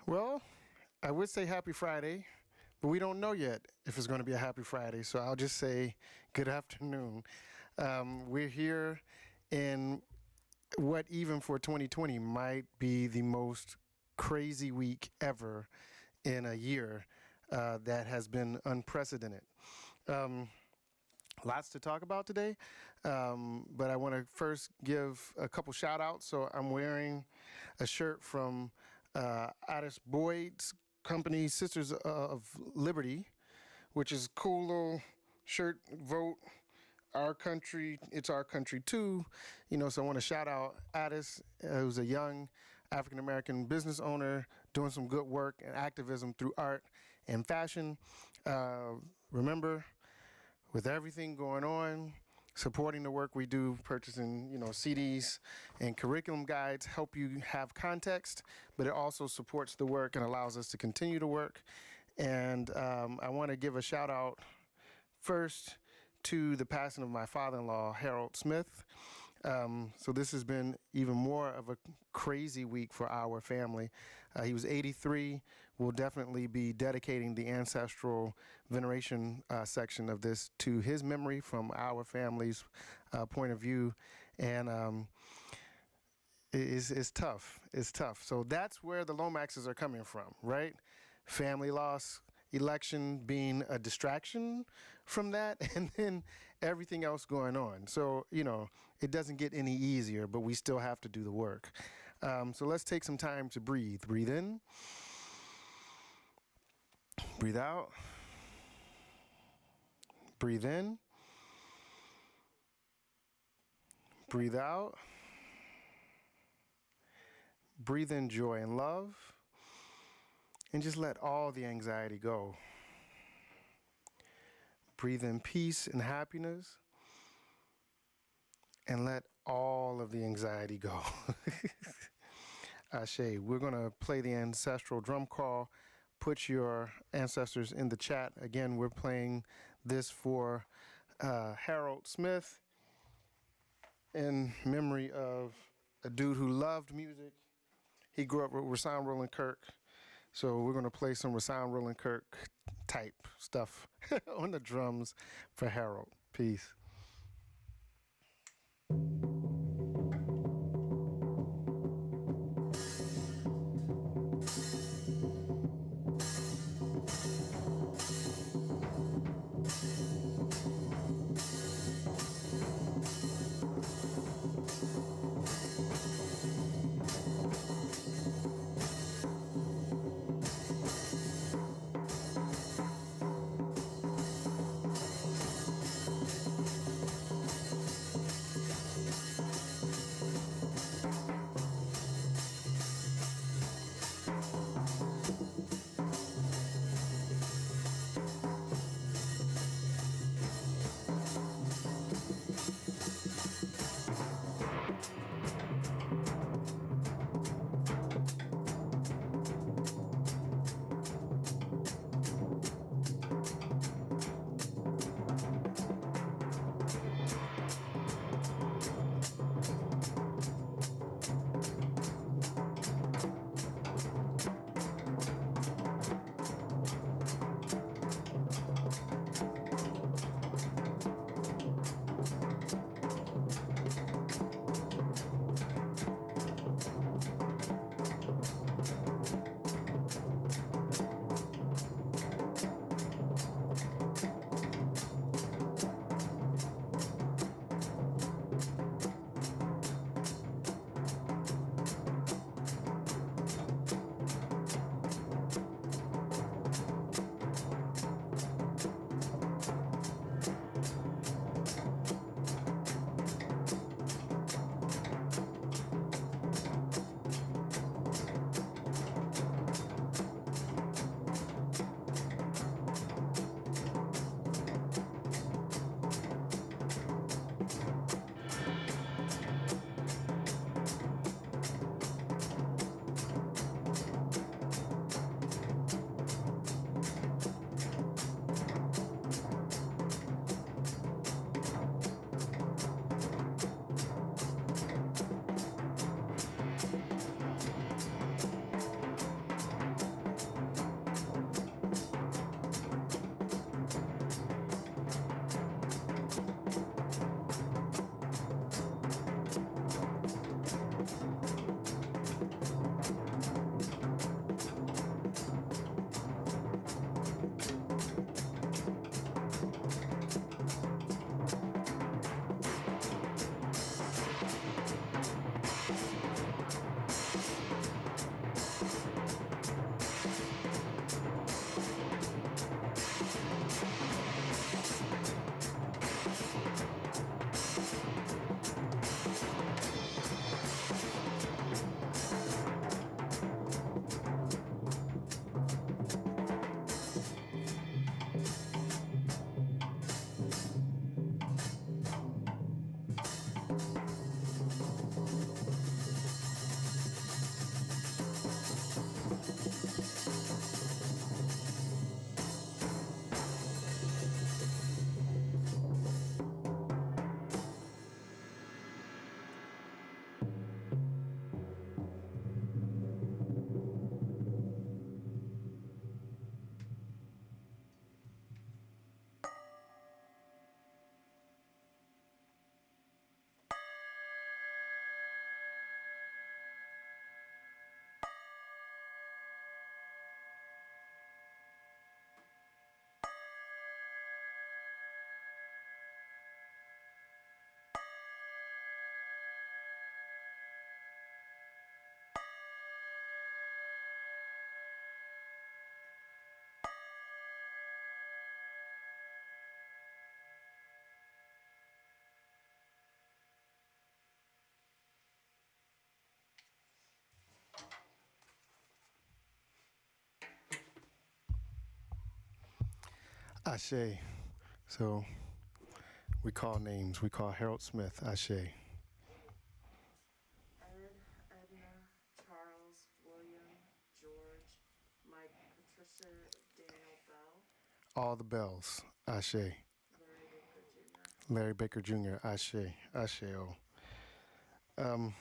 Well, I would say happy Friday, but we don't know yet if it's going to be a happy Friday, so I'll just say good afternoon. We're here in what even for 2020 might be the most crazy week ever in a year that has been unprecedented. Lots to talk about today, but I want to first give a couple shout outs. So I'm wearing a shirt from Addis Boyd's company, Sisters of Liberty, which is a cool little shirt. Vote our country, it's our country too. So I want to shout out Addis, who's a young African American business owner doing some good work and activism through art and fashion. Remember, with everything going on, supporting the work we do, purchasing, CDs and curriculum guides help you have context, but it also supports the work and allows us to continue to work. And I want to give a shout out first to the passing of my father-in-law, Harold Smith. So this has been even more of a crazy week for our family. He was 83. We'll definitely be dedicating the ancestral veneration section of this to his memory from our family's point of view. And it's tough. It's tough. So that's where the Lomaxes are coming from, right? Family loss, election being a distraction from that, and then everything else going on. So, it doesn't get any easier, but we still have to do the work. So let's take some time to breathe. Breathe in. Breathe out. Breathe in. Breathe out. Breathe in joy and love. And just let all the anxiety go. Breathe in peace and happiness. And let all of the anxiety go. Ashe, we're going to play the ancestral drum call. Put your ancestors in the chat. Again, we're playing this for Harold Smith in memory of a dude who loved music. He grew up with Rasan Roland Kirk. So we're going to play some Rasan Roland Kirk type stuff on the drums for Harold. Peace. Ashe. So we call names. We call Harold Smith Ashe. Ed, Edna, Charles, William, George, Mike, Patricia, Daniel Bell, All the bells. Ashe. Larry Baker Jr. Larry Baker Jr. Ashe. Ashe. Um,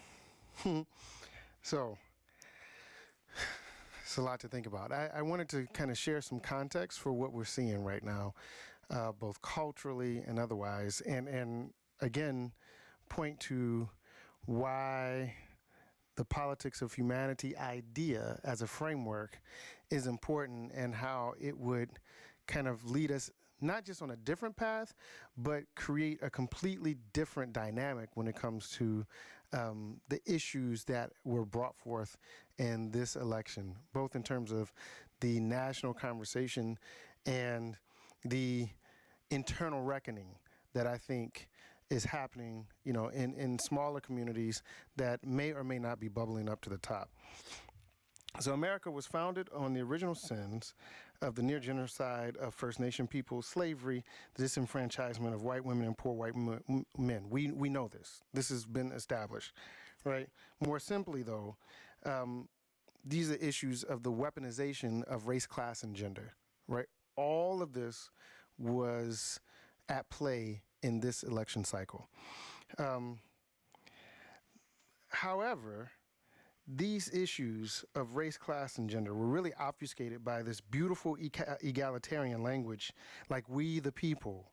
so it's a lot to think about. I wanted to kind of share some context for what we're seeing right now, both culturally and otherwise, and again, point to why the politics of humanity idea as a framework is important and how it would kind of lead us not just on a different path, but create a completely different dynamic when it comes to the issues that were brought forth in this election, both in terms of the national conversation and the internal reckoning that I think is happening, in smaller communities that may or may not be bubbling up to the top. So America was founded on the original sins of the near genocide of First Nation peoples, slavery, the disenfranchisement of white women and poor white men. We know this. This has been established, right? More simply, though, these are issues of the weaponization of race, class, and gender, right? All of this was at play in this election cycle. However, these issues of race, class, and gender were really obfuscated by this beautiful egalitarian language like we the people,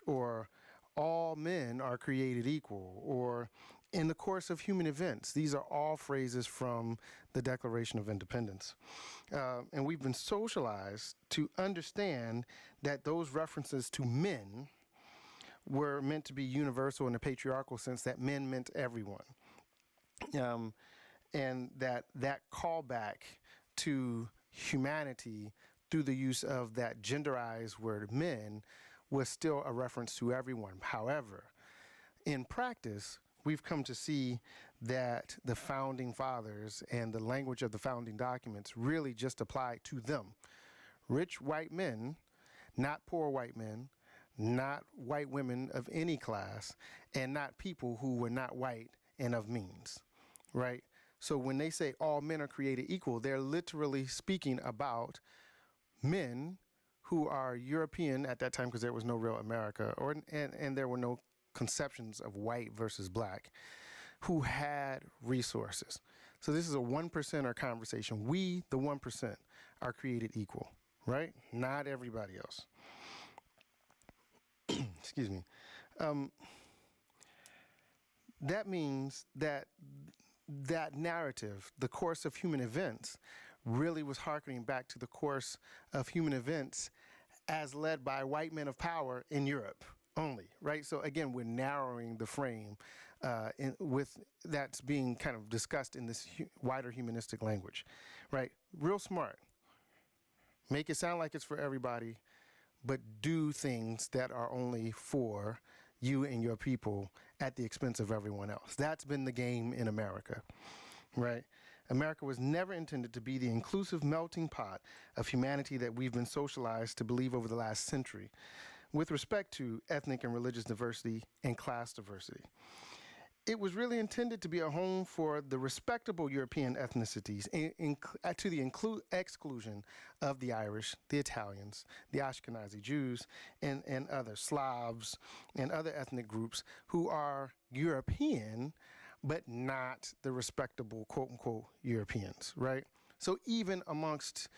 or all men are created equal, or in the course of human events. These are all phrases from the Declaration of Independence. And we've been socialized to understand that those references to men were meant to be universal in the patriarchal sense, that men meant everyone. And that callback to humanity through the use of that genderized word men was still a reference to everyone. However, in practice, we've come to see that the founding fathers and the language of the founding documents really just apply to them. Rich white men, not poor white men, not white women of any class, and not people who were not white and of means, right? So when they say all men are created equal, they're literally speaking about men who are European at that time, because there was no real America, and there were no conceptions of white versus black, who had resources. So this is a 1%er conversation. We, the 1%, are created equal, right? Not everybody else. Excuse me. That means that narrative, the course of human events, really was hearkening back to the course of human events as led by white men of power in Europe only, right? So again, we're narrowing the frame with that's being kind of discussed in this wider humanistic language, right? Real smart. Make it sound like it's for everybody, but do things that are only for you and your people at the expense of everyone else. That's been the game in America, right? America was never intended to be the inclusive melting pot of humanity that we've been socialized to believe over the last century with respect to ethnic and religious diversity and class diversity. It was really intended to be a home for the respectable European ethnicities to the exclusion of the Irish, the Italians, the Ashkenazi Jews, and other Slavs and other ethnic groups who are European, but not the respectable quote-unquote Europeans, right? So even amongst,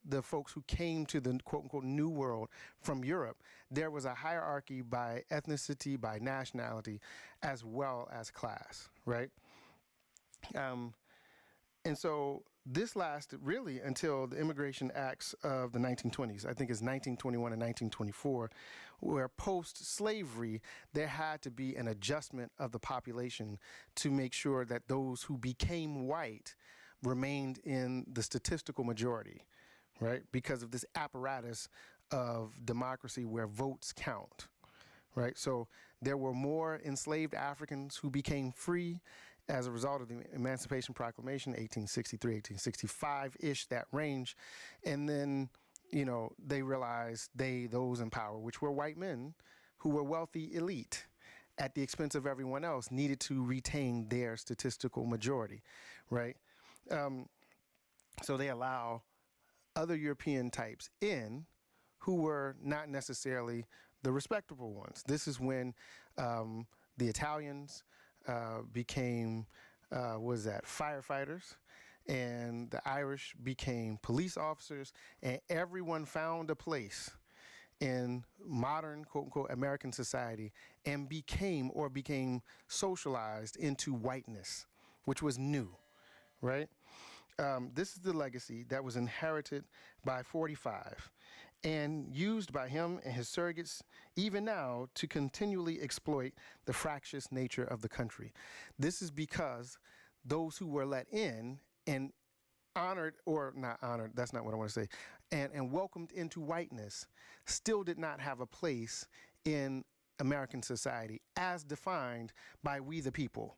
the folks who came to the quote-unquote New World from Europe, there was a hierarchy by ethnicity, by nationality, as well as class, right? And so this lasted really until the Immigration Acts of the 1920s. I think it's 1921 and 1924, where post-slavery, there had to be an adjustment of the population to make sure that those who became white remained in the statistical majority, right? Because of this apparatus of democracy where votes count, right? So there were more enslaved Africans who became free as a result of the Emancipation Proclamation, 1863, 1865-ish, that range. And then, they realized those in power, which were white men who were wealthy elite at the expense of everyone else, needed to retain their statistical majority, right? Um, so they allow other European types in who were not necessarily the respectable ones. This is when the Italians became, what is that, firefighters, and the Irish became police officers, and everyone found a place in modern, quote unquote, American society and became socialized into whiteness, which was new, right? This is the legacy that was inherited by 45 and used by him and his surrogates even now to continually exploit the fractious nature of the country. This is because those who were let in and honored, or not honored, that's not what I want to say, and welcomed into whiteness still did not have a place in American society as defined by we the people,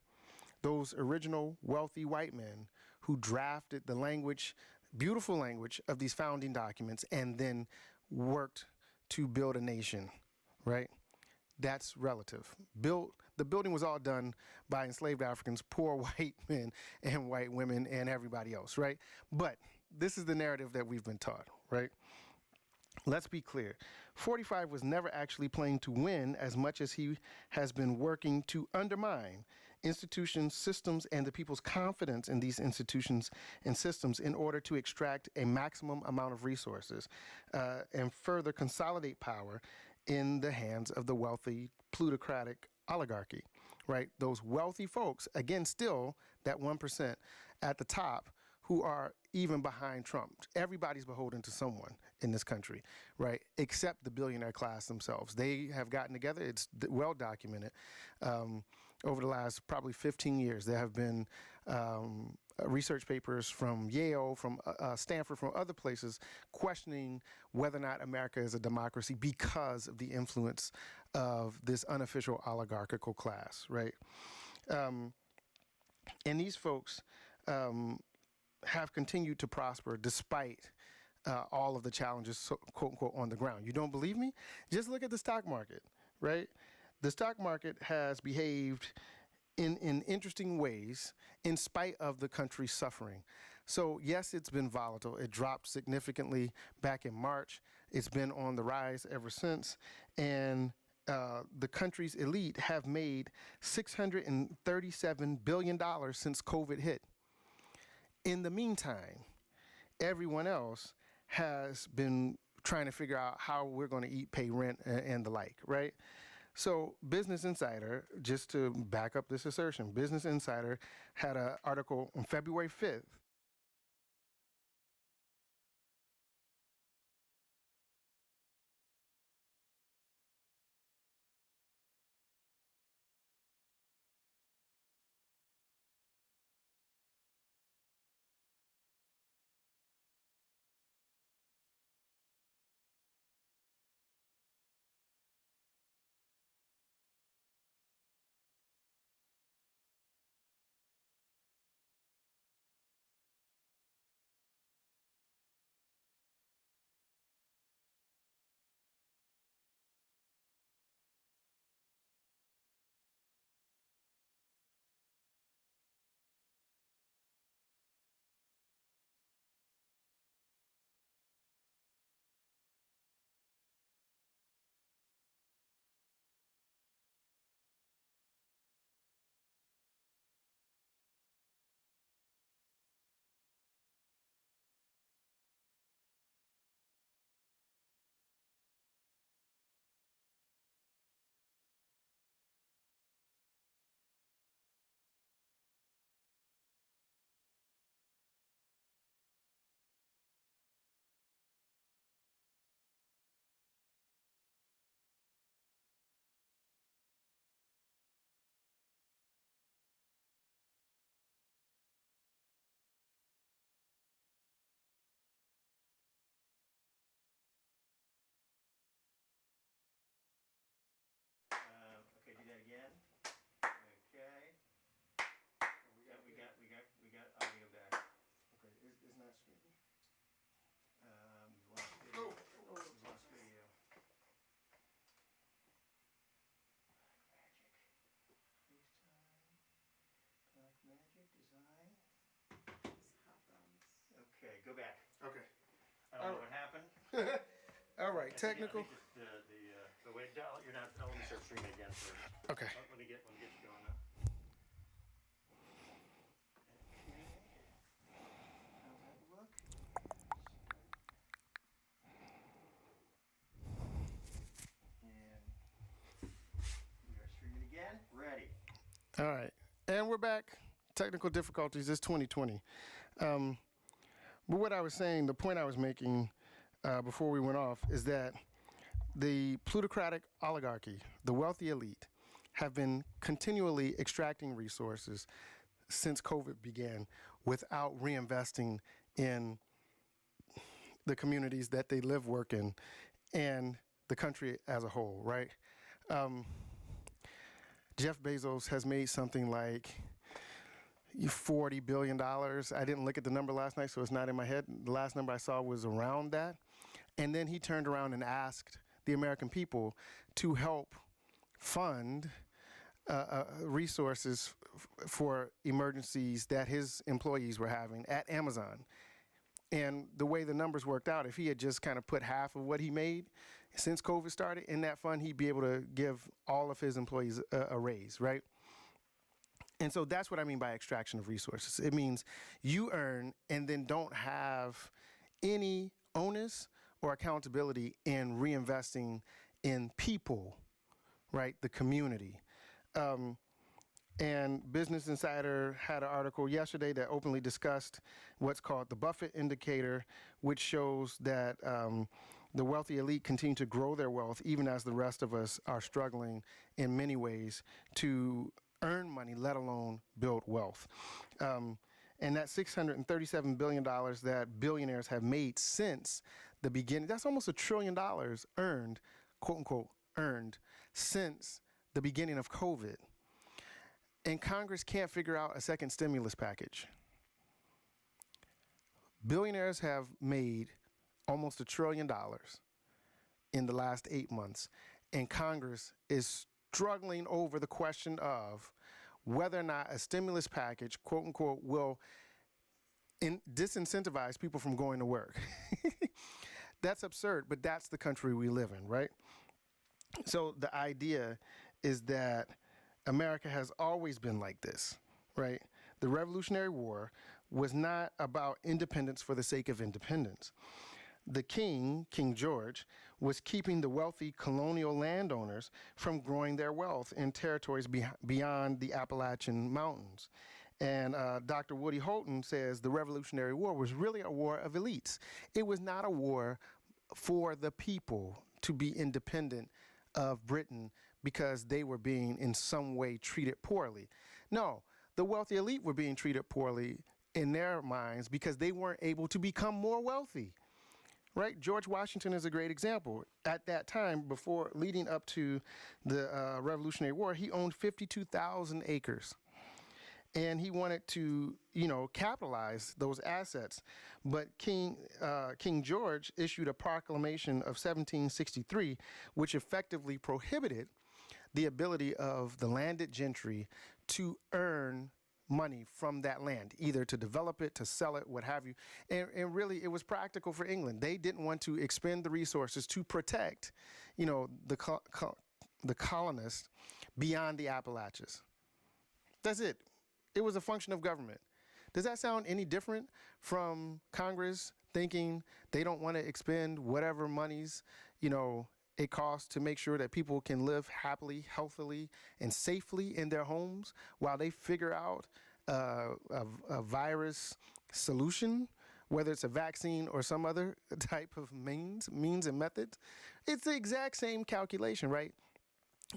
those original wealthy white men who drafted the language, beautiful language of these founding documents and then worked to build a nation, right? That's relative. The building was all done by enslaved Africans, poor white men and white women and everybody else, right? But this is the narrative that we've been taught, right? Let's be clear. 45 was never actually playing to win as much as he has been working to undermine institutions, systems, and the people's confidence in these institutions and systems in order to extract a maximum amount of resources and further consolidate power in the hands of the wealthy plutocratic oligarchy, right? Those wealthy folks, again, still that 1% at the top who are even behind Trump. Everybody's beholden to someone in this country, right? Except the billionaire class themselves. They have gotten together. It's well documented. Over the last probably 15 years, there have been research papers from Yale, from Stanford, from other places questioning whether or not America is a democracy because of the influence of this unofficial oligarchical class, right? And these folks have continued to prosper despite all of the challenges, so, quote unquote, on the ground. You don't believe me? Just look at the stock market, right? The stock market has behaved in interesting ways in spite of the country's suffering. So yes, it's been volatile. It dropped significantly back in March. It's been on the rise ever since. And the country's elite have made $637 billion since COVID hit. In the meantime, everyone else has been trying to figure out how we're going to eat, pay rent, and the like, right? So Business Insider, just to back up this assertion, Business Insider had an article on February 5th go back. Okay. I don't know what happened. All right, I think technical. the way down, you're not. Let me start streaming again first. Okay. Let me get you going now. Okay. How's that look? And we are streaming again. Ready. All right. And we're back. Technical difficulties. It's 2020. But what I was saying, the point I was making before we went off, is that the plutocratic oligarchy, the wealthy elite, have been continually extracting resources since COVID began without reinvesting in the communities that they live, work in, and the country as a whole, right? Jeff Bezos has made something like $40 billion. I didn't look at the number last night, so it's not in my head. The last number I saw was around that. And then he turned around and asked the American people to help fund resources for emergencies that his employees were having at Amazon. And the way the numbers worked out, if he had just kind of put half of what he made since COVID started in that fund, he'd be able to give all of his employees a raise, right? And so that's what I mean by extraction of resources. It means you earn and then don't have any onus or accountability in reinvesting in people, right? The community. And Business Insider had an article yesterday that openly discussed what's called the Buffett indicator, which shows that the wealthy elite continue to grow their wealth even as the rest of us are struggling in many ways to earn money, let alone build wealth. And that $637 billion that billionaires have made since the beginning, that's almost $1 trillion earned, quote unquote, earned since the beginning of COVID. And Congress can't figure out a second stimulus package. Billionaires have made almost $1 trillion in the last 8 months, and Congress is struggling over the question of whether or not a stimulus package, quote unquote, will disincentivize people from going to work. That's absurd, but that's the country we live in, right? So the idea is that America has always been like this, right? The Revolutionary War was not about independence for the sake of independence. The king, King George, was keeping the wealthy colonial landowners from growing their wealth in territories beyond the Appalachian Mountains. And Dr. Woody Holton says the Revolutionary War was really a war of elites. It was not a war for the people to be independent of Britain because they were being in some way treated poorly. No, the wealthy elite were being treated poorly in their minds because they weren't able to become more wealthy. Right? George Washington is a great example. At that time, before leading up to the Revolutionary War, he owned 52,000 acres. And he wanted to, capitalize those assets. But King George issued a proclamation of 1763, which effectively prohibited the ability of the landed gentry to earn money from that land, either to develop it, to sell it, what have you. And really, it was practical for England. They didn't want to expend the resources to protect, the colonists beyond the Appalachians. That's it. It was a function of government. Does that sound any different from Congress thinking they don't want to expend whatever monies, it costs to make sure that people can live happily, healthily, and safely in their homes while they figure out a virus solution, whether it's a vaccine or some other type of means and method? It's the exact same calculation, right?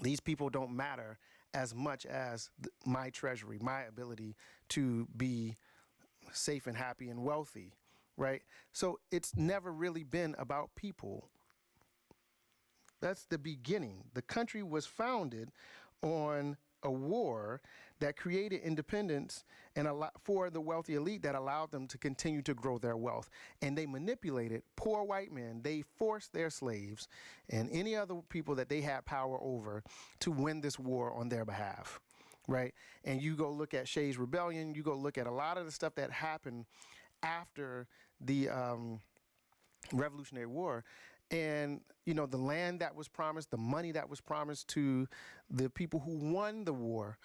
These people don't matter as much as my treasury, my ability to be safe and happy and wealthy, right? So it's never really been about people. That's the beginning. The country was founded on a war that created independence and for the wealthy elite that allowed them to continue to grow their wealth. And they manipulated poor white men. They forced their slaves and any other people that they had power over to win this war on their behalf, right? And you go look at Shays' Rebellion, you go look at a lot of the stuff that happened after the Revolutionary War. And, the land that was promised, the money that was promised to the people who won the war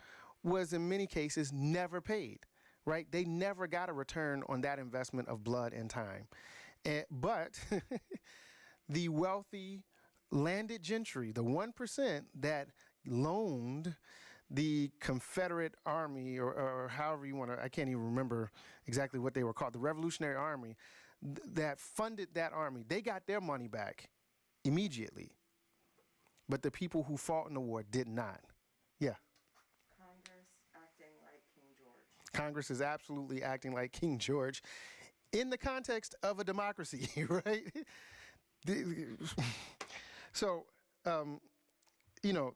was in many cases never paid, right? They never got a return on that investment of blood and time. But the wealthy landed gentry, the 1% that loaned the Confederate Army, or however you want to, I can't even remember exactly what they were called, the Revolutionary Army, that funded that army, they got their money back immediately. But the people who fought in the war did not. Yeah. Congress acting like King George. Congress is absolutely acting like King George in the context of a democracy, right? So,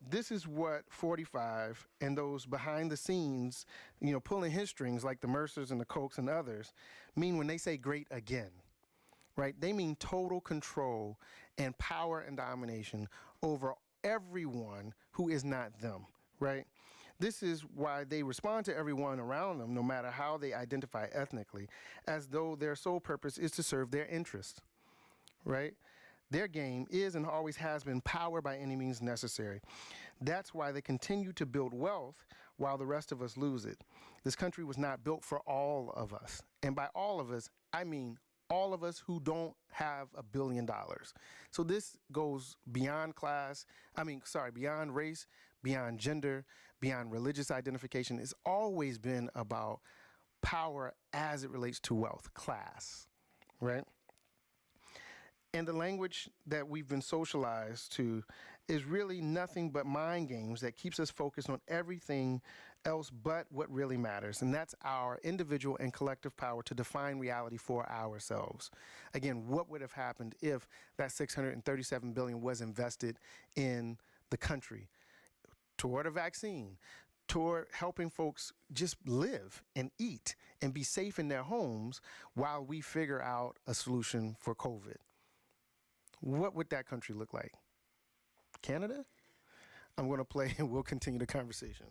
this is what 45 and those behind the scenes, pulling his strings like the Mercers and the Kochs and others mean when they say great again, right? They mean total control and power and domination over everyone who is not them, right? This is why they respond to everyone around them, no matter how they identify ethnically, as though their sole purpose is to serve their interests, right? Their game is and always has been power by any means necessary. That's why they continue to build wealth while the rest of us lose it. This country was not built for all of us. And by all of us, I mean all of us who don't have $1 billion. So this goes beyond beyond race, beyond gender, beyond religious identification. It's always been about power as it relates to wealth, class, right? And the language that we've been socialized to is really nothing but mind games that keeps us focused on everything else but what really matters. And that's our individual and collective power to define reality for ourselves. Again, what would have happened if that $637 billion was invested in the country toward a vaccine, toward helping folks just live and eat and be safe in their homes while we figure out a solution for COVID? What would that country look like? Canada? I'm going to play and we'll continue the conversation.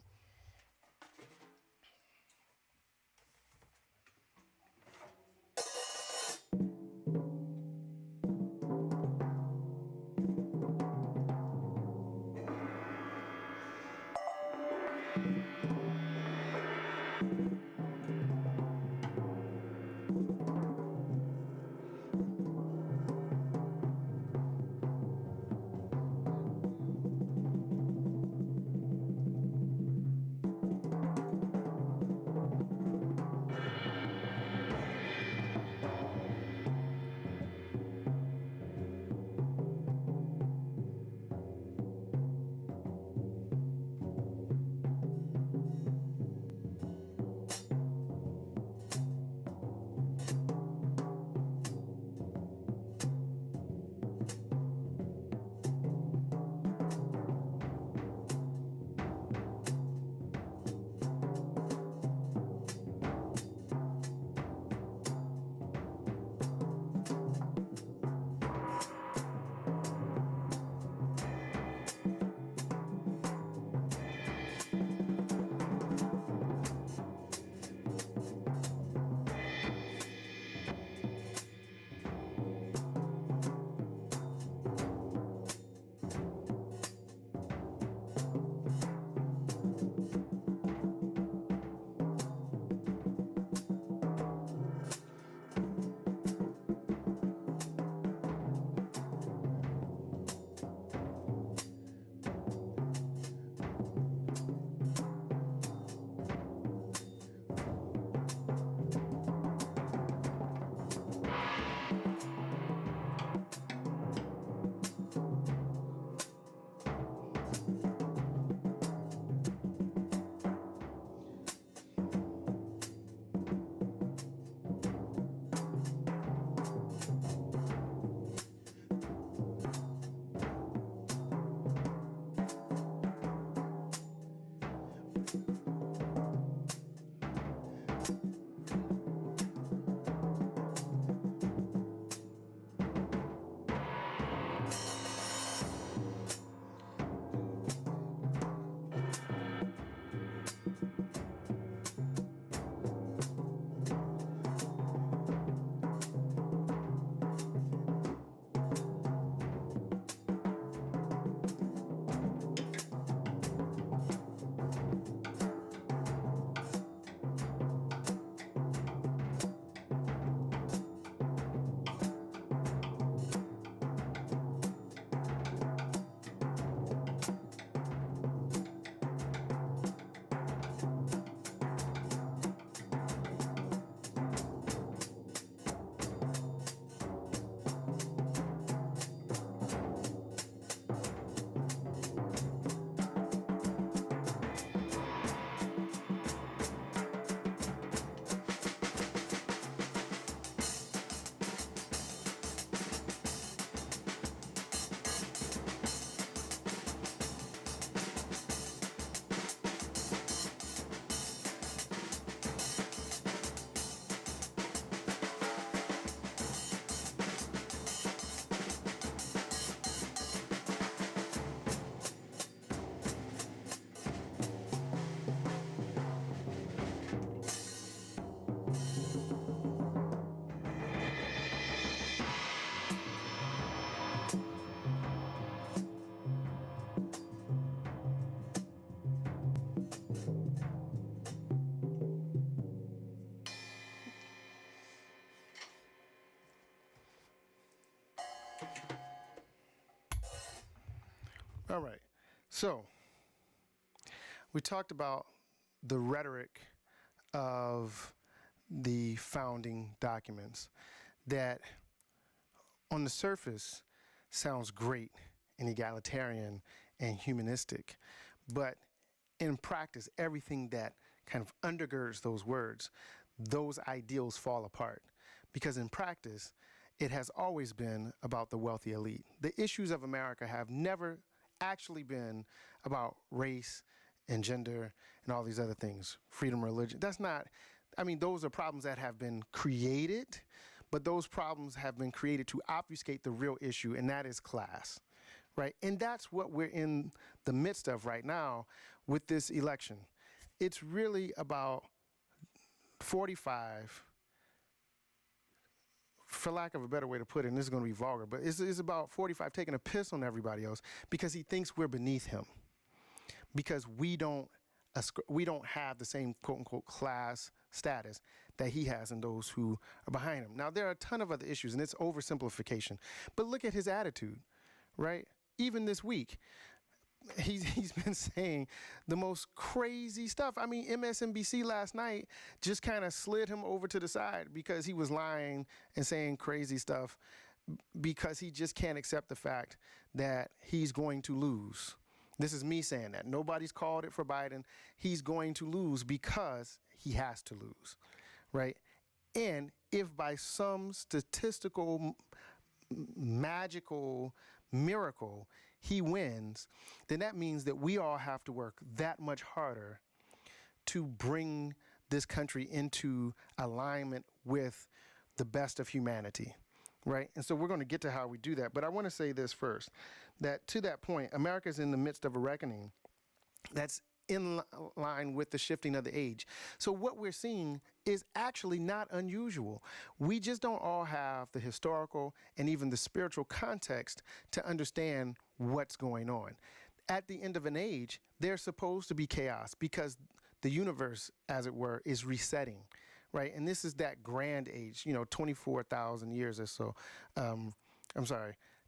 All right. So we talked about the rhetoric of the founding documents that on the surface sounds great and egalitarian and humanistic, but in practice, everything that kind of undergirds those words, those ideals fall apart. Because in practice, it has always been about the wealthy elite. The issues of America have never actually been about race and gender and all these other things, freedom, religion. That's not, I mean, those are problems that have been created, but those problems have been created to obfuscate the real issue, and that is class, right? And that's what we're in the midst of right now with this election. It's really about 45, for lack of a better way to put it, and this is going to be vulgar, but it's about 45 taking a piss on everybody else because he thinks we're beneath him, because we don't have the same quote-unquote class status that he has and those who are behind him. Now, there are a ton of other issues, and it's oversimplification, but look at his attitude, right? Even this week, he's been saying the most crazy stuff. I mean, MSNBC last night just kind of slid him over to the side because he was lying and saying crazy stuff because he just can't accept the fact that he's going to lose. This is me saying that. Nobody's called it for Biden. He's going to lose because he has to lose, right? And if by some statistical, magical miracle he wins, then that means that we all have to work that much harder to bring this country into alignment with the best of humanity, right? And so we're going to get to how we do that. But I want to say this first, that to that point, America is in the midst of a reckoning that's in line with the shifting of the age. So what we're seeing is actually not unusual. We just don't all have the historical and even the spiritual context to understand what's going on. At the end of an age, there's supposed to be chaos because the universe, as it were, is resetting, right? And this is that grand age, 24,000 years or so.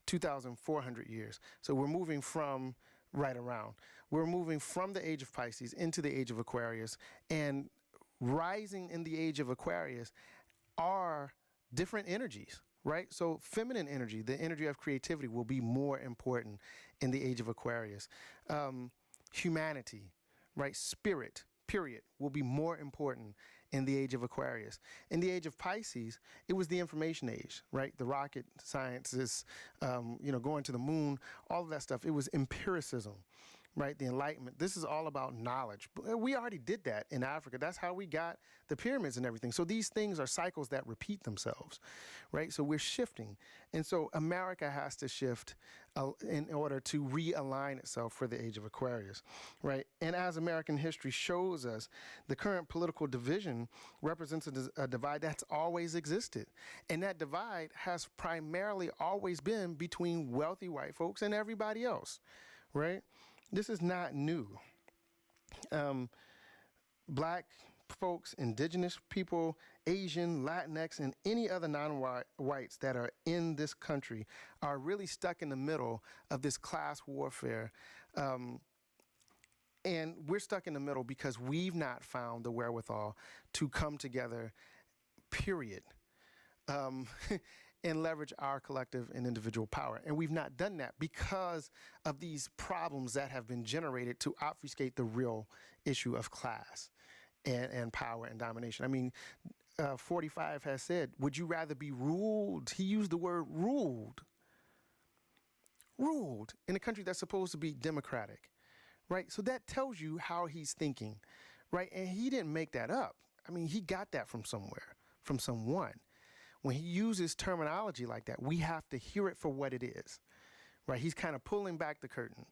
2,400 years. So we're moving from We're moving from the age of Pisces into the age of Aquarius, and rising in the age of Aquarius are different energies, right? So feminine energy, the energy of creativity, will be more important in the age of Aquarius. Humanity, right? Spirit, period, will be more important in the age of Aquarius. In the age of Pisces, it was the information age, right? The rocket sciences, going to the moon, all of that stuff. It was empiricism, right? The Enlightenment. This is all about knowledge. We already did that in Africa. That's how we got the pyramids and everything. So these things are cycles that repeat themselves, right? So we're shifting. And so America has to shift in order to realign itself for the age of Aquarius, right? And as American history shows us, the current political division represents a divide that's always existed. And that divide has primarily always been between wealthy white folks and everybody else, right? This is not new. Black folks, indigenous people, Asian, Latinx, and any other non-whites that are in this country are really stuck in the middle of this class warfare. And we're stuck in the middle because we've not found the wherewithal to come together, period. And leverage our collective and individual power. And we've not done that because of these problems that have been generated to obfuscate the real issue of class and power and domination. I mean, 45 has said, would you rather be ruled? He used the word ruled in a country that's supposed to be democratic, right? So that tells you how he's thinking, right? And he didn't make that up. I mean, he got that from somewhere, from someone. When he uses terminology like that, we have to hear it for what it is, right? He's kind of pulling back the curtain.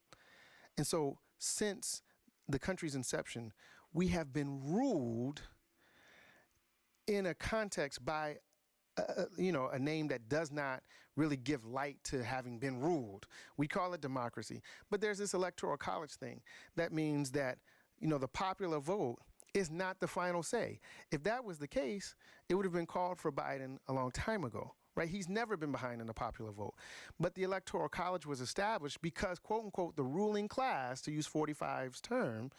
And so since the country's inception, we have been ruled in a context by, a name that does not really give light to having been ruled. We call it democracy. But there's this electoral college thing. That means that, the popular vote is not the final say. If that was the case, it would have been called for Biden a long time ago, right? He's never been behind in the popular vote. But the Electoral College was established because, quote unquote, the ruling class, to use 45's term,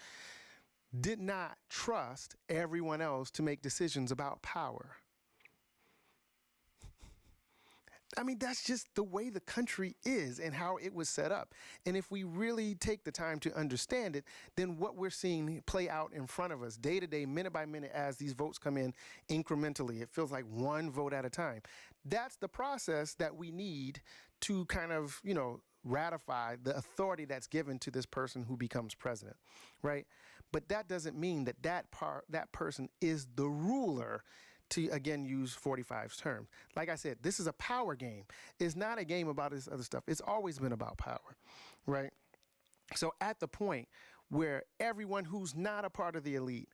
did not trust everyone else to make decisions about power. I mean, that's just the way the country is and how it was set up. And if we really take the time to understand it, then what we're seeing play out in front of us day to day, minute by minute, as these votes come in incrementally, it feels like one vote at a time. That's the process that we need to kind of, ratify the authority that's given to this person who becomes president, right? But that doesn't mean that that person is the ruler, to again use 45's terms. Like I said, this is a power game. It's not a game about this other stuff. It's always been about power, right? So at the point where everyone who's not a part of the elite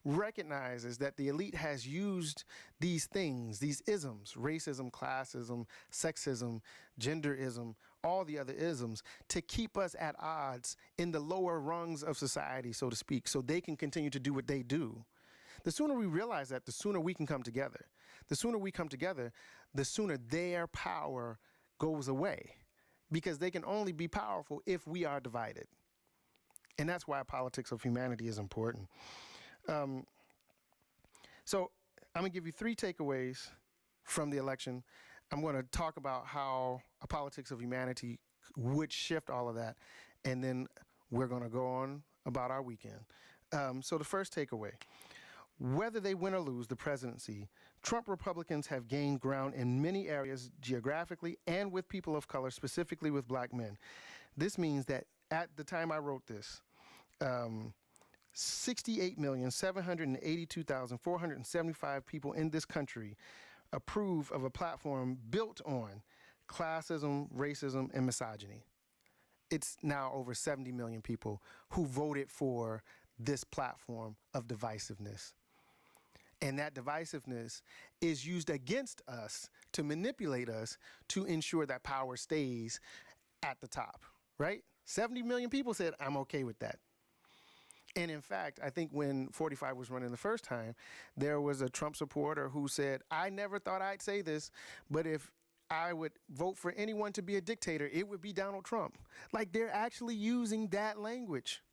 recognizes that the elite has used these things, these isms, racism, classism, sexism, genderism, all the other isms, to keep us at odds in the lower rungs of society, so to speak, so they can continue to do what they do. The sooner we realize that, the sooner we can come together. The sooner we come together, the sooner their power goes away, because they can only be powerful if we are divided. And that's why politics of humanity is important. So I'm going to give you 3 takeaways from the election. I'm going to talk about how a politics of humanity would shift all of that, and then we're going to go on about our weekend. So the first takeaway: whether they win or lose the presidency, Trump Republicans have gained ground in many areas geographically and with people of color, specifically with black men. This means that at the time I wrote this, 68,782,475 people in this country approve of a platform built on classism, racism, and misogyny. It's now over 70 million people who voted for this platform of divisiveness. And that divisiveness is used against us to manipulate us to ensure that power stays at the top, right? 70 million people said, I'm okay with that. And in fact, I think when 45 was running the first time, there was a Trump supporter who said, I never thought I'd say this, but if I would vote for anyone to be a dictator, it would be Donald Trump. Like, they're actually using that language.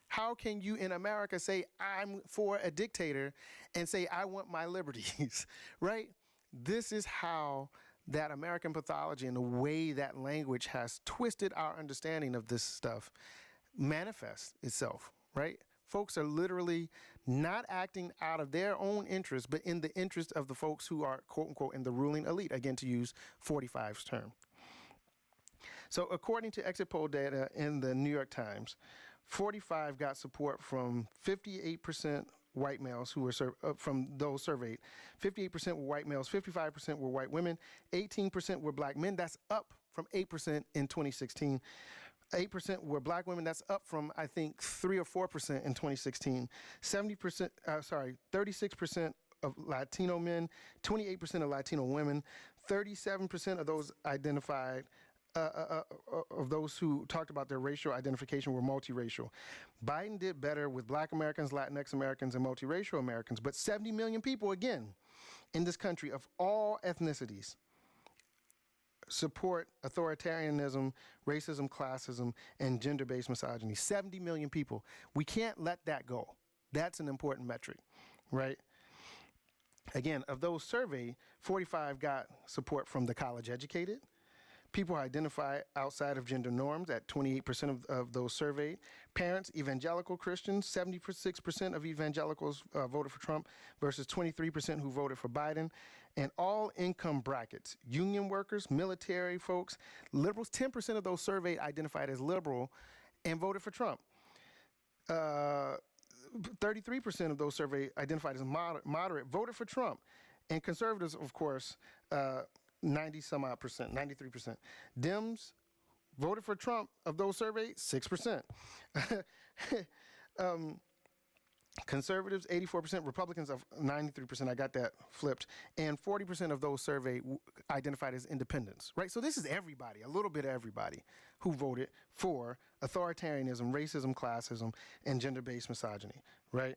How can you in America say I'm for a dictator and say I want my liberties, right? This is how that American pathology and the way that language has twisted our understanding of this stuff manifests itself, right? Folks are literally not acting out of their own interest, but in the interest of the folks who are, quote unquote, in the ruling elite, again, to use 45's term. So according to exit poll data in the New York Times, 45 got support from 58% white males who were from those surveyed. 58% were white males, 55% were white women, 18% were black men. That's up from 8% in 2016. 8% were black women. That's up from, I think, 3 or 4% in 2016. 36% of Latino men, 28% of Latino women, 37% of those identified of those who talked about their racial identification were multiracial. Biden did better with black Americans, Latinx Americans, and multiracial Americans, but 70 million people, again, in this country of all ethnicities support authoritarianism, racism, classism, and gender-based misogyny. 70 million people. We can't let that go. That's an important metric, right? Again, of those surveyed, 45 got support from the college-educated, people who identify outside of gender norms at 28% of those surveyed. Parents, evangelical Christians, 76% of evangelicals voted for Trump versus 23% who voted for Biden. And all income brackets, union workers, military folks, liberals, 10% of those surveyed identified as liberal and voted for Trump. 33% of those surveyed identified as moderate voted for Trump. And conservatives, of course, 90 some odd percent, 93%. Dems voted for Trump. Of those surveyed, 6%. Conservatives, 84%, Republicans of 93%, I got that flipped, and 40% of those surveyed identified as independents, right? So this is everybody, a little bit of everybody who voted for authoritarianism, racism, classism, and gender-based misogyny, right?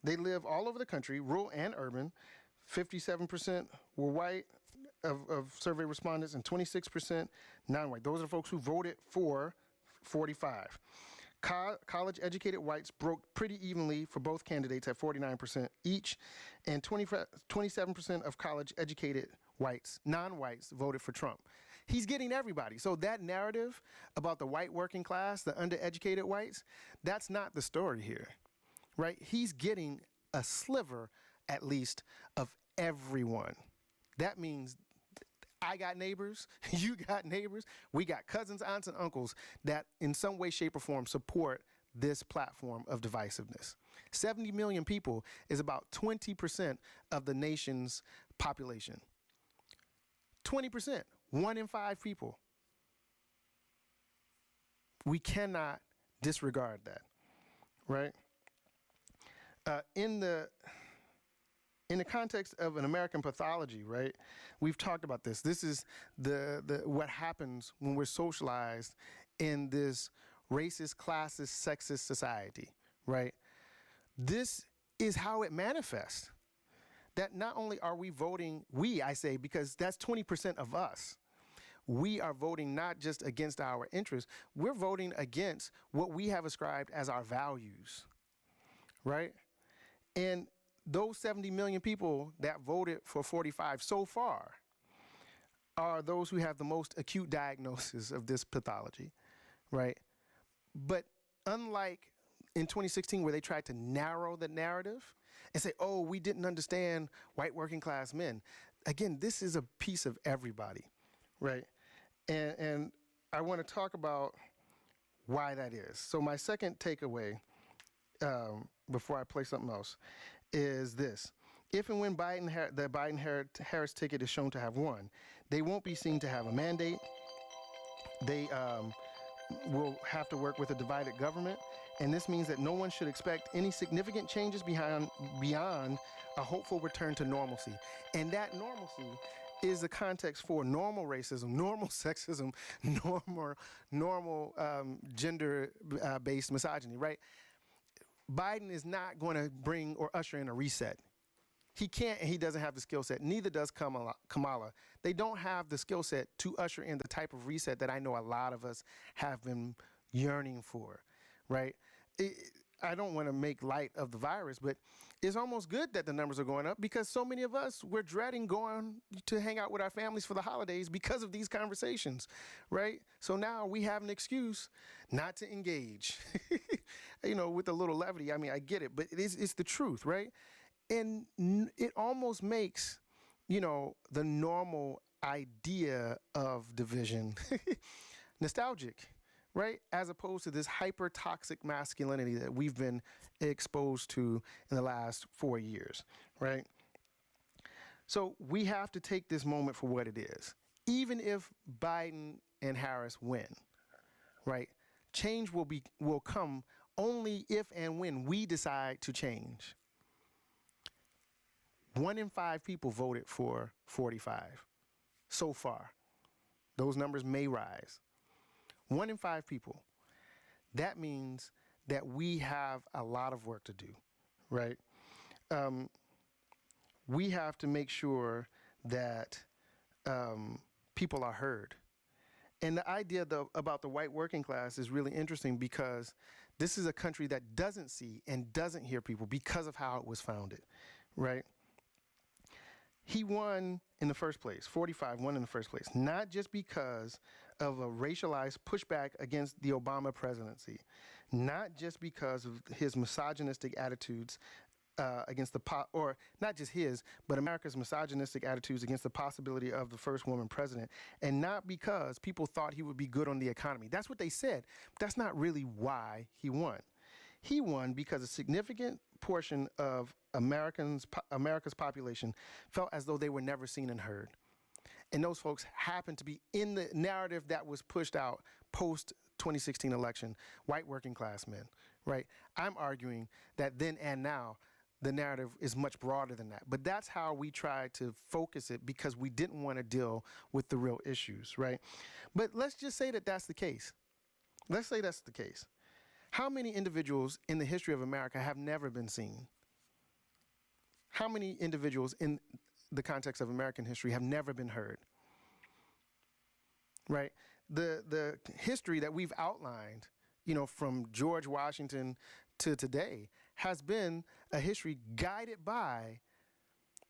They live all over the country, rural and urban. 57% were white of survey respondents and 26% non-white. Those are folks who voted for 45. College-educated whites broke pretty evenly for both candidates at 49% each, and 27% of college-educated whites, non-whites, voted for Trump. He's getting everybody. So that narrative about the white working class, the undereducated whites, that's not the story here, right? He's getting a sliver, at least, of everyone. That means I got neighbors, you got neighbors, we got cousins, aunts, and uncles that in some way, shape, or form support this platform of divisiveness. 70 million people is about 20% of the nation's population. 20%, 1 in 5 people. We cannot disregard that, right? In the context of an American pathology, right, we've talked about this. This is the what happens when we're socialized in this racist, classist, sexist society, right? This is how it manifests. That not only are we voting, I say, because that's 20% of us. We are voting not just against our interests, we're voting against what we have ascribed as our values, right? And those 70 million people that voted for 45 so far are those who have the most acute diagnosis of this pathology, right? But unlike in 2016 where they tried to narrow the narrative and say, oh, we didn't understand white working class men. Again, this is a piece of everybody, right? And I want to talk about why that is. So my second takeaway, before I play something else, is this. If and when the Biden-Harris ticket is shown to have won, they won't be seen to have a mandate. They will have to work with a divided government, and this means that no one should expect any significant changes beyond a hopeful return to normalcy. And that normalcy is the context for normal racism, normal sexism, normal gender-based misogyny, right? Biden is not going to bring or usher in a reset. He can't, and he doesn't have the skill set. Neither does Kamala. They don't have the skill set to usher in the type of reset that I know a lot of us have been yearning for, right? I don't want to make light of the virus, but it's almost good that the numbers are going up because so many of us, we're dreading going to hang out with our families for the holidays because of these conversations, right? So now we have an excuse not to engage, with a little levity. I mean, I get it, but it's the truth, right? And it almost makes, the normal idea of division nostalgic, right? As opposed to this hyper-toxic masculinity that we've been exposed to in the last 4 years, right? So we have to take this moment for what it is. Even if Biden and Harris win, right? Change will come only if and when we decide to change. 1 in 5 people voted for 45 so far. Those numbers may rise. 1 in 5 people. That means that we have a lot of work to do, right? We have to make sure that people are heard. And the idea about the white working class is really interesting because this is a country that doesn't see and doesn't hear people because of how it was founded, right? He won in the first place, 45 won in the first place, not just because of a racialized pushback against the Obama presidency, not just because of his misogynistic attitudes or not just his, but America's misogynistic attitudes against the possibility of the first woman president, and not because people thought he would be good on the economy. That's what they said. But that's not really why he won. He won because a significant portion of America's population felt as though they were never seen and heard. And those folks happened to be in the narrative that was pushed out post 2016 election, white working class men, right? I'm arguing that then and now, the narrative is much broader than that. But that's how we tried to focus it because we didn't want to deal with the real issues, right? But let's just say that that's the case. Let's say that's the case. How many individuals in the history of America have never been seen? How many individuals in the context of American history have never been heard? Right? The history that we've outlined, from George Washington to today has been a history guided by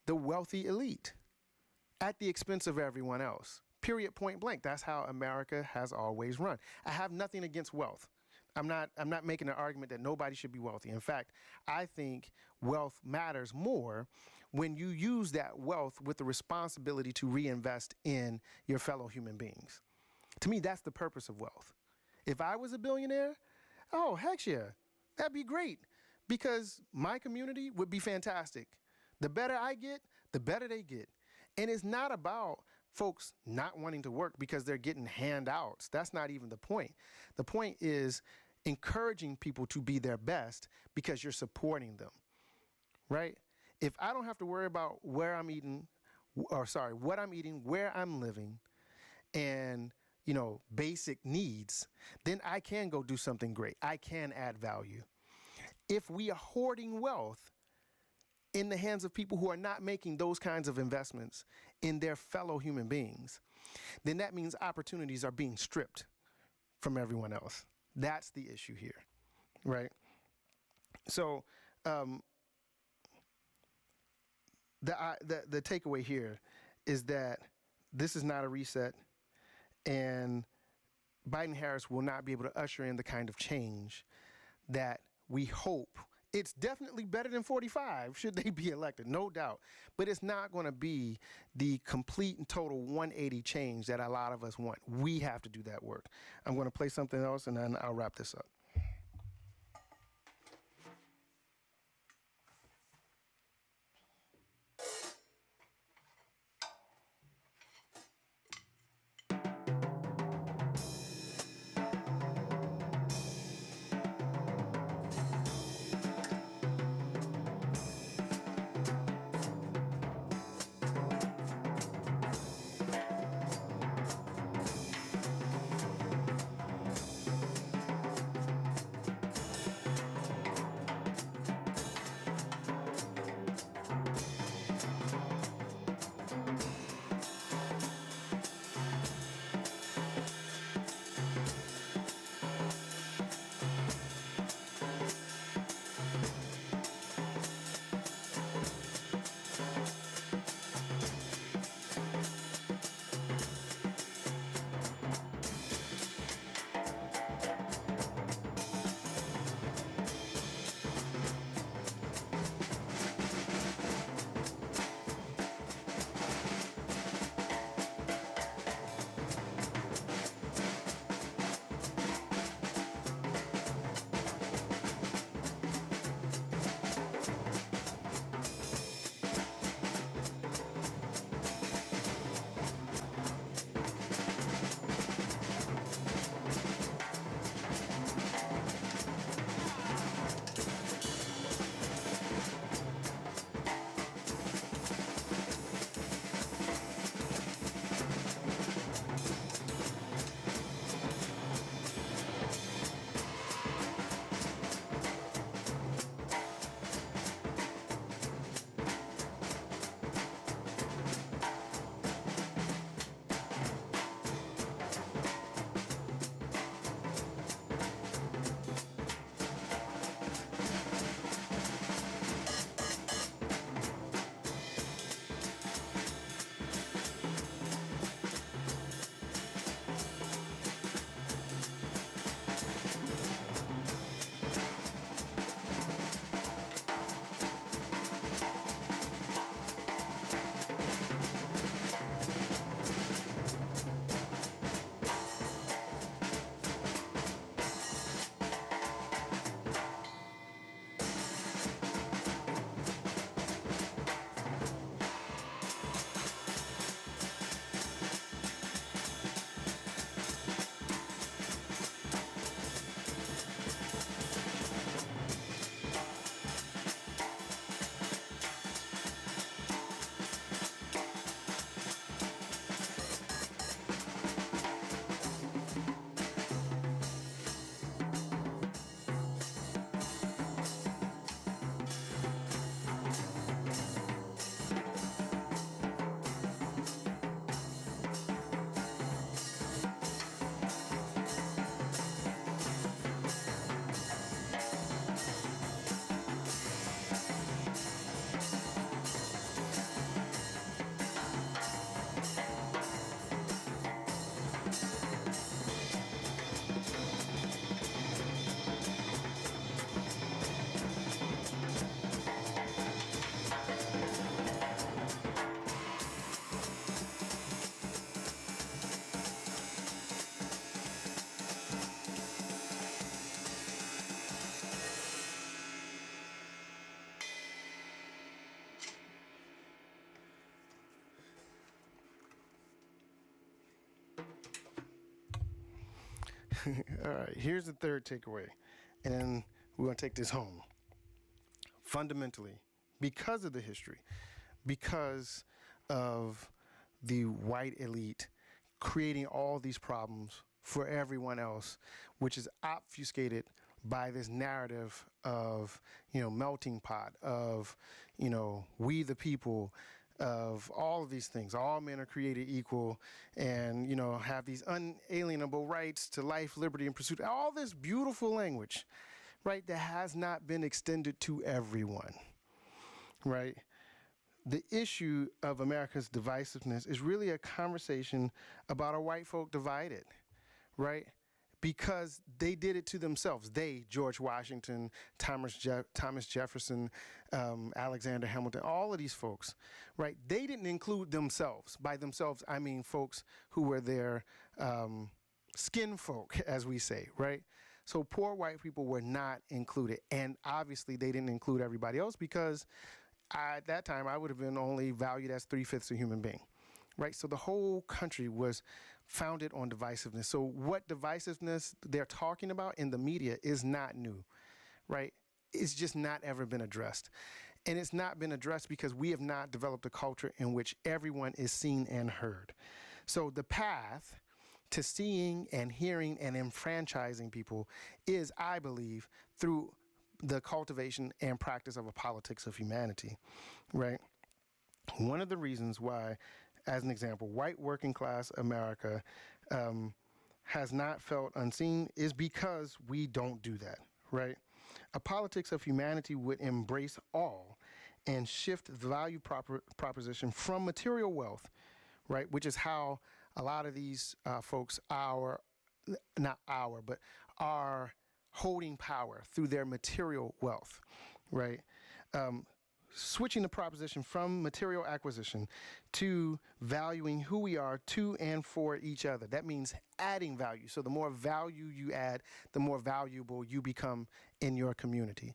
the wealthy elite at the expense of everyone else. Period, point blank. That's how America has always run. I have nothing against wealth. I'm not making an argument that nobody should be wealthy. In fact, I think wealth matters more when you use that wealth with the responsibility to reinvest in your fellow human beings. To me, that's the purpose of wealth. If I was a billionaire, oh, heck yeah, that'd be great because my community would be fantastic. The better I get, the better they get. And it's not about folks not wanting to work because they're getting handouts. That's not even the point. The point is encouraging people to be their best because you're supporting them, right? If I don't have to worry about what I'm eating, where I'm living, and basic needs, then I can go do something great. I can add value. If we are hoarding wealth in the hands of people who are not making those kinds of investments in their fellow human beings, then that means opportunities are being stripped from everyone else. That's the issue here, right? So the takeaway here is that this is not a reset, and Biden-Harris will not be able to usher in the kind of change that we hope. It's definitely better than 45 should they be elected, no doubt. But it's not going to be the complete and total 180 change that a lot of us want. We have to do that work. I'm going to play something else, and then I'll wrap this up. All right, here's the third takeaway, and we're going to take this home. Fundamentally, because of the history, because of the white elite creating all these problems for everyone else, which is obfuscated by this narrative of, melting pot, of, we the people, of all of these things. All men are created equal and, have these unalienable rights to life, liberty, and pursuit. All this beautiful language, right, that has not been extended to everyone, right? The issue of America's divisiveness is really a conversation about our white folk divided, right? Because they did it to themselves. They, George Washington, Thomas Jefferson, Alexander Hamilton, all of these folks, right? They didn't include themselves. By themselves, I mean folks who were their skin folk, as we say, right? So poor white people were not included. And obviously they didn't include everybody else because at that time I would have been only valued as 3/5 a human being, right? So the whole country was founded on divisiveness. So what divisiveness they're talking about in the media is not new, right? It's just not ever been addressed. And it's not been addressed because we have not developed a culture in which everyone is seen and heard. So the path to seeing and hearing and enfranchising people is, I believe, through the cultivation and practice of a politics of humanity, right? One of the reasons why, as an example, white working class America has not felt unseen is because we don't do that, right? A politics of humanity would embrace all and shift the value proposition from material wealth, right, which is how a lot of these folks are holding power through their material wealth, right? Switching the proposition from material acquisition to valuing who we are to and for each other. That means adding value. So the more value you add, the more valuable you become in your community,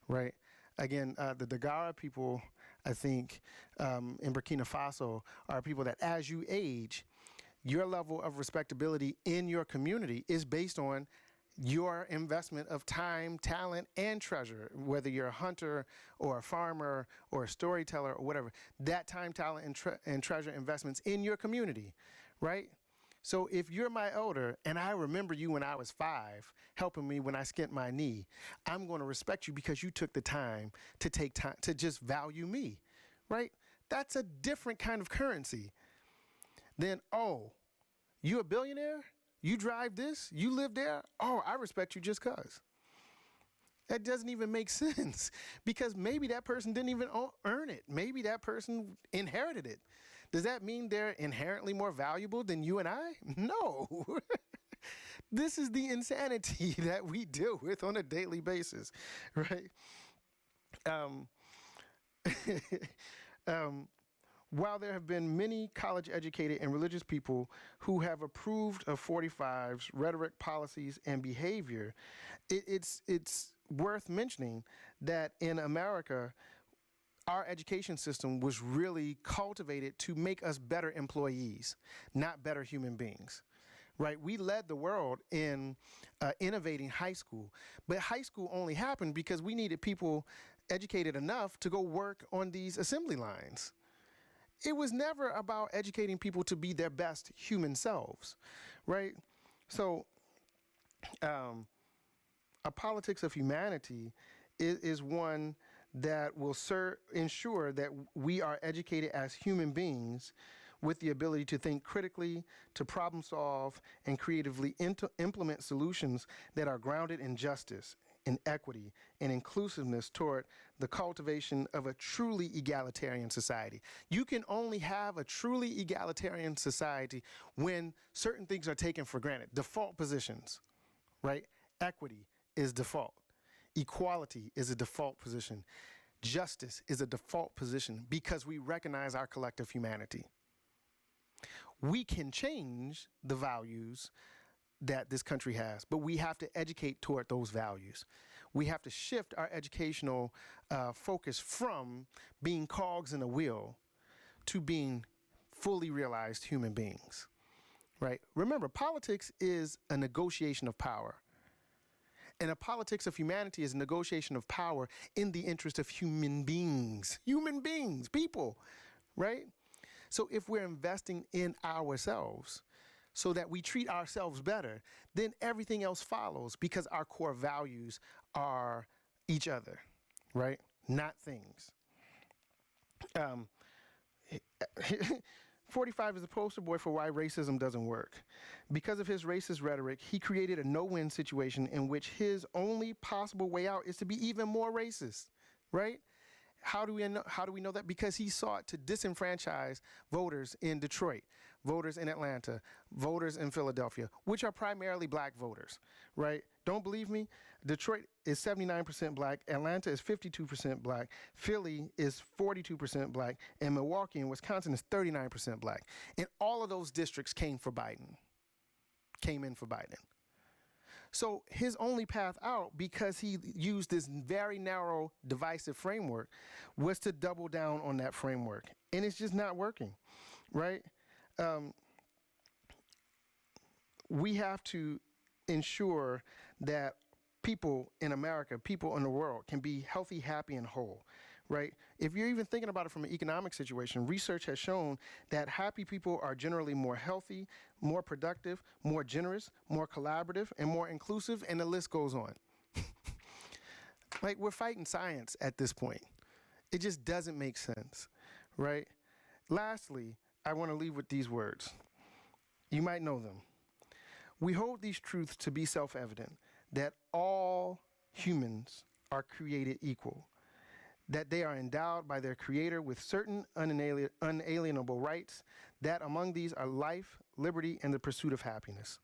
right? Again, the Dagara people, I think, in Burkina Faso are people that as you age, your level of respectability in your community is based on your investment of time, talent, and treasure, whether you're a hunter or a farmer or a storyteller or whatever, that time, talent, and treasure investments in your community, right? So if you're my elder and I remember you when I was 5, helping me when I skinned my knee, I'm going to respect you because you took the time to just value me, right? That's a different kind of currency than, oh, you a billionaire? You drive this? You live there? Oh, I respect you just because. That doesn't even make sense because maybe that person didn't even earn it. Maybe that person inherited it. Does that mean they're inherently more valuable than you and I? No. This is the insanity that we deal with on a daily basis, right? While there have been many college-educated and religious people who have approved of 45's rhetoric, policies, and behavior, it's worth mentioning that in America, our education system was really cultivated to make us better employees, not better human beings. Right? We led the world in innovating high school, but high school only happened because we needed people educated enough to go work on these assembly lines. It was never about educating people to be their best human selves, right? So a politics of humanity is one that will ensure that we are educated as human beings with the ability to think critically, to problem solve, and creatively implement solutions that are grounded in justice, in equity, and inclusiveness toward the cultivation of a truly egalitarian society. You can only have a truly egalitarian society when certain things are taken for granted. Default positions, right? Equity is default. Equality is a default position. Justice is a default position because we recognize our collective humanity. We can change the values that this country has, but we have to educate toward those values. We have to shift our educational focus from being cogs in a wheel to being fully realized human beings, right? Remember, politics is a negotiation of power. And a politics of humanity is a negotiation of power in the interest of human beings, people, right? So if we're investing in ourselves so that we treat ourselves better, then everything else follows because our core values are each other, right? Not things. 45 is the poster boy for why racism doesn't work. Because of his racist rhetoric, he created a no-win situation in which his only possible way out is to be even more racist, right? How do we know that? Because he sought to disenfranchise voters in Detroit, voters in Atlanta, voters in Philadelphia, which are primarily black voters, right? Don't believe me? Detroit is 79% black, Atlanta is 52% black, Philly is 42% black, and Milwaukee and Wisconsin is 39% black. And all of those districts came in for Biden. So his only path out, because he used this very narrow, divisive framework, was to double down on that framework. And it's just not working, right? We have to ensure that people in America, people in the world can be healthy, happy, and whole, right? If you're even thinking about it from an economic situation, research has shown that happy people are generally more healthy, more productive, more generous, more collaborative, and more inclusive, and the list goes on. Like, we're fighting science at this point. It just doesn't make sense, right? Lastly, I want to leave with these words. You might know them. We hold these truths to be self-evident, that all humans are created equal, that they are endowed by their creator with certain unalienable rights, that among these are life, liberty, and the pursuit of happiness.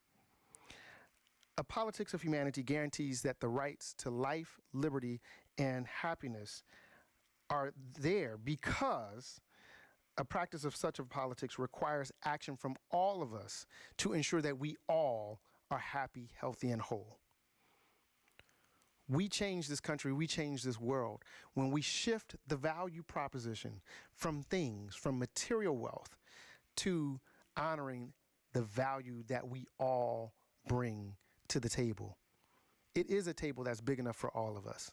A politics of humanity guarantees that the rights to life, liberty, and happiness are there because a practice of such a politics requires action from all of us to ensure that we all are happy, healthy, and whole. We change this country, we change this world when we shift the value proposition from things, from material wealth, to honoring the value that we all bring to the table. It is a table that's big enough for all of us.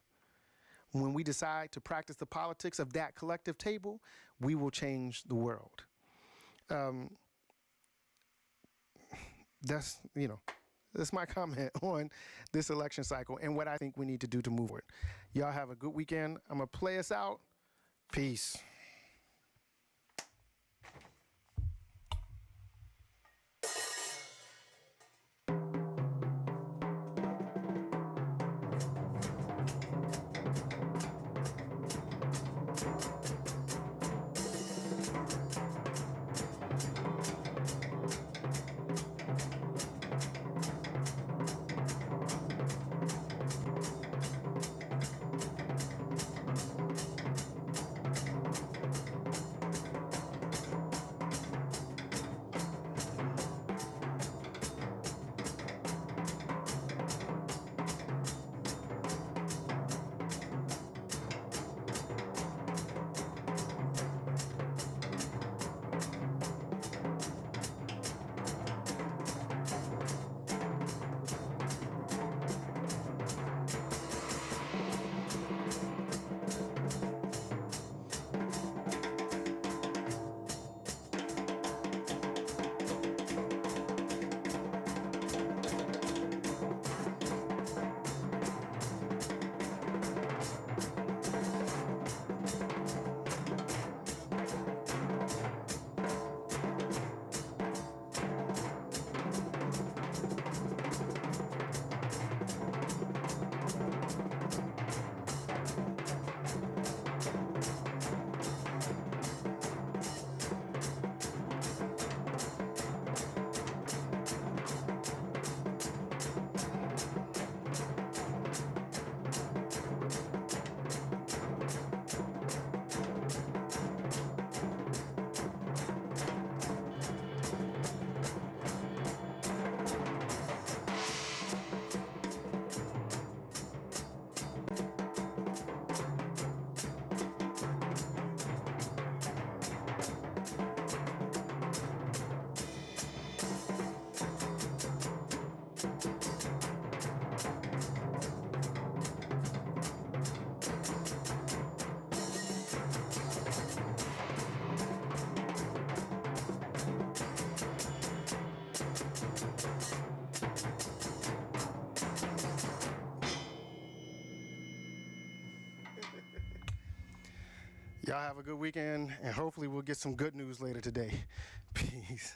When we decide to practice the politics of that collective table, we will change the world. That's my comment on this election cycle and what I think we need to do to move forward. Y'all have a good weekend. I'm going to play us out. Peace. Y'all have a good weekend, and hopefully we'll get some good news later today. Peace.